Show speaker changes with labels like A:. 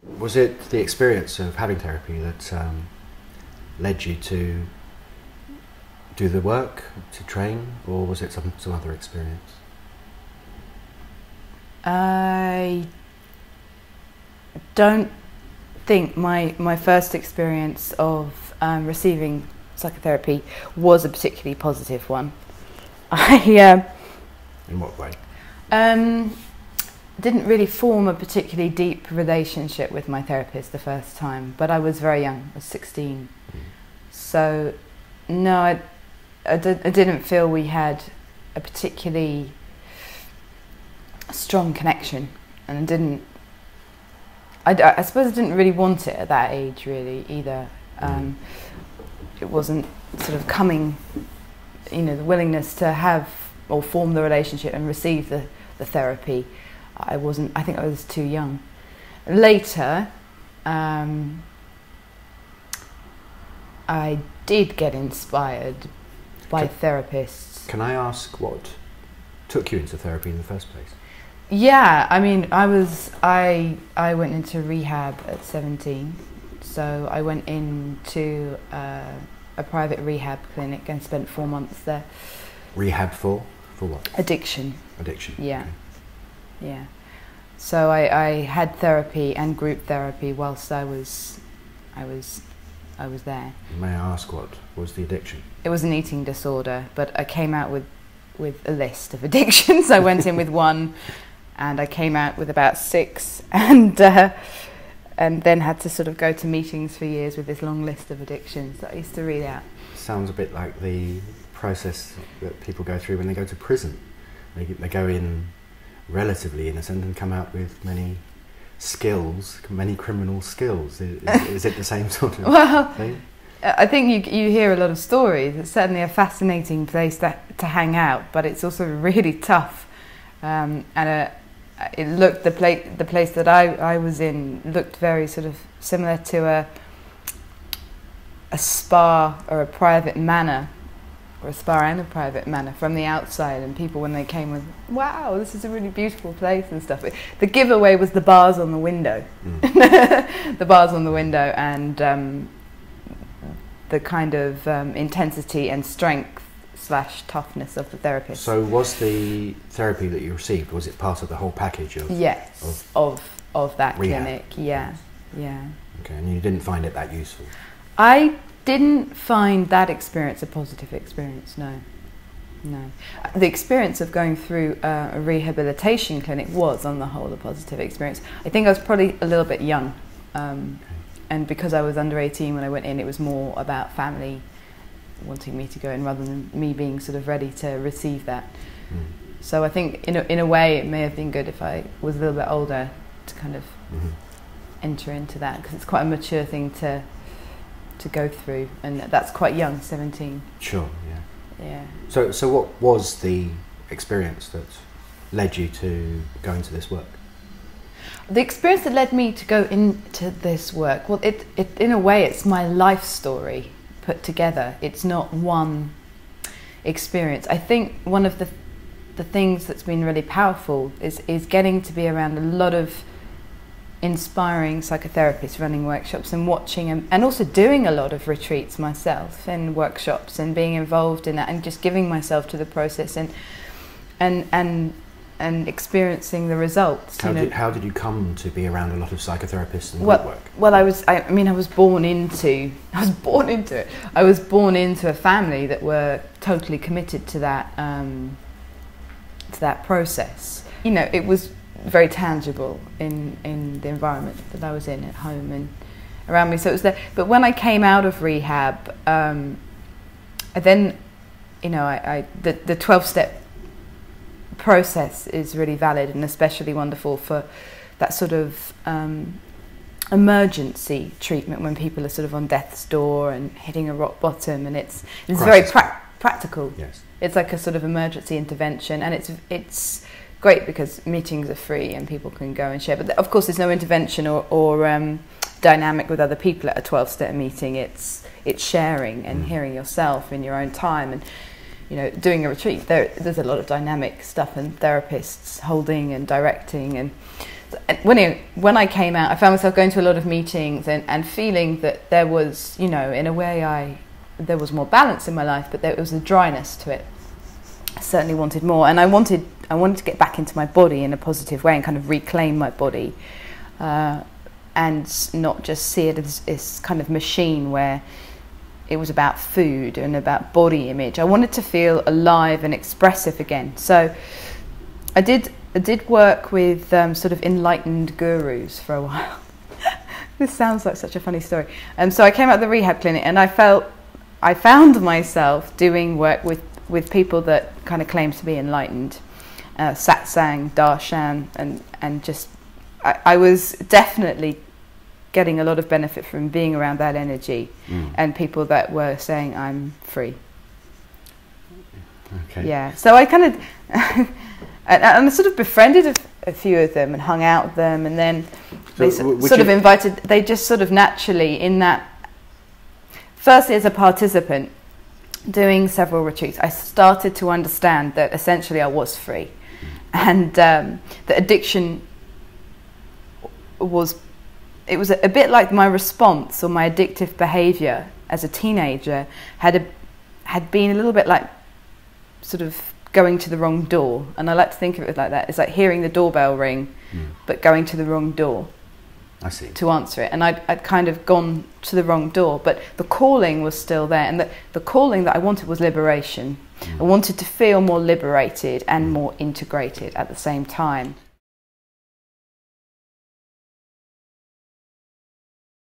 A: Was it the experience of having therapy that led you to do the work, to train, or was it some other experience?
B: I don't think my first experience of receiving psychotherapy was a particularly positive one.
A: In what way?
B: Didn't really form a particularly deep relationship with my therapist the first time, but I was very young, I was 16. So no, I didn't feel we had a particularly strong connection, and I suppose I didn't really want it at that age really either. It wasn't sort of coming, the willingness to have or form the relationship and receive the therapy. I think I was too young. Later, I did get inspired by therapists.
A: Can I ask what took you into therapy in the first place?
B: Yeah, I mean, I went into rehab at 17. So I went into a private rehab clinic and spent 4 months there.
A: Rehab for what?
B: Addiction.
A: Addiction.
B: Yeah.
A: Okay.
B: Yeah. So I had therapy and group therapy whilst I was there.
A: May I ask what was the addiction?
B: It was an eating disorder, but I came out with a list of addictions. I went in with one, and I came out with about 6, and then had to sort of go to meetings for years with this long list of addictions that I used to read out.
A: Sounds a bit like the process that people go through when they go to prison. They go in relatively innocent and come out with many skills, many criminal skills. Is it the same sort of thing?
B: I think you hear a lot of stories. It's certainly a fascinating place to hang out, but it's also really tough. It looked the place that I was in looked very sort of similar to a spa or a private manor, or a spa and a private manor from the outside, and people when they came were, wow, this is a really beautiful place and stuff. The giveaway was the bars on the window, the bars on the window, and the kind of intensity and strength / toughness of the therapist.
A: So was the therapy that you received, was it part of the whole package of?
B: Yes, of that
A: rehab?
B: clinic, yeah.
A: Okay, and you didn't find it that useful?
B: I didn't find that experience a positive experience, no. The experience of going through a rehabilitation clinic was, on the whole, a positive experience. I think I was probably a little bit young, and because I was under 18 when I went in, it was more about family wanting me to go in rather than me being sort of ready to receive that. So I think in a way it may have been good if I was a little bit older to kind of enter into that, because it's quite a mature thing to go through, and that's quite young, 17.
A: Sure,
B: yeah.
A: So what was the experience that led you to go into this work?
B: The experience that led me to go into this work, well, it in a way it's my life story put together. It's not one experience. I think one of the things that's been really powerful is getting to be around a lot of inspiring psychotherapists running workshops and watching and also doing a lot of retreats myself and workshops and being involved in that and just giving myself to the process and experiencing the results.
A: How did you come to be around a lot of psychotherapists and
B: work? Well, I was born into it. I was born into a family that were totally committed to that process. It was very tangible in the environment that I was in at home and around me. So it was there. But when I came out of rehab, the 12-step process is really valid and especially wonderful for that sort of emergency treatment when people are sort of on death's door and hitting a rock bottom, and it's very practical.
A: Yes.
B: It's like a sort of emergency intervention, and it's great because meetings are free and people can go and share. But of course, there's no intervention or dynamic with other people at a 12-step meeting. It's sharing and hearing yourself in your own time, and doing a retreat. There's a lot of dynamic stuff and therapists holding and directing, and when I came out, I found myself going to a lot of meetings and feeling that there was, you know, in a way there was more balance in my life, but there was a dryness to it. I certainly wanted more, and I wanted to get back into my body in a positive way and kind of reclaim my body, and not just see it as this kind of machine where it was about food and about body image. I wanted to feel alive and expressive again. So I did work with sort of enlightened gurus for a while. This sounds like such a funny story. So I came out of the rehab clinic, and I found myself doing work with people that kind of claims to be enlightened, satsang, darshan, and just I was definitely getting a lot of benefit from being around that energy, and people that were saying I'm free.
A: Okay.
B: Yeah. So I kind of and I sort of befriended a few of them and hung out with them, and then they sort of invited. They just sort of naturally in that. Firstly, as a participant, doing several retreats, I started to understand that essentially I was free, and the addiction was. It was a bit like my response or my addictive behaviour as a teenager had been a little bit like sort of going to the wrong door, and I like to think of it like that. It's like hearing the doorbell ring, but going to the wrong door.
A: I see.
B: To answer it, and I'd kind of gone to the wrong door, but the calling was still there, and the calling that I wanted was liberation. I wanted to feel more liberated and more integrated at the same time.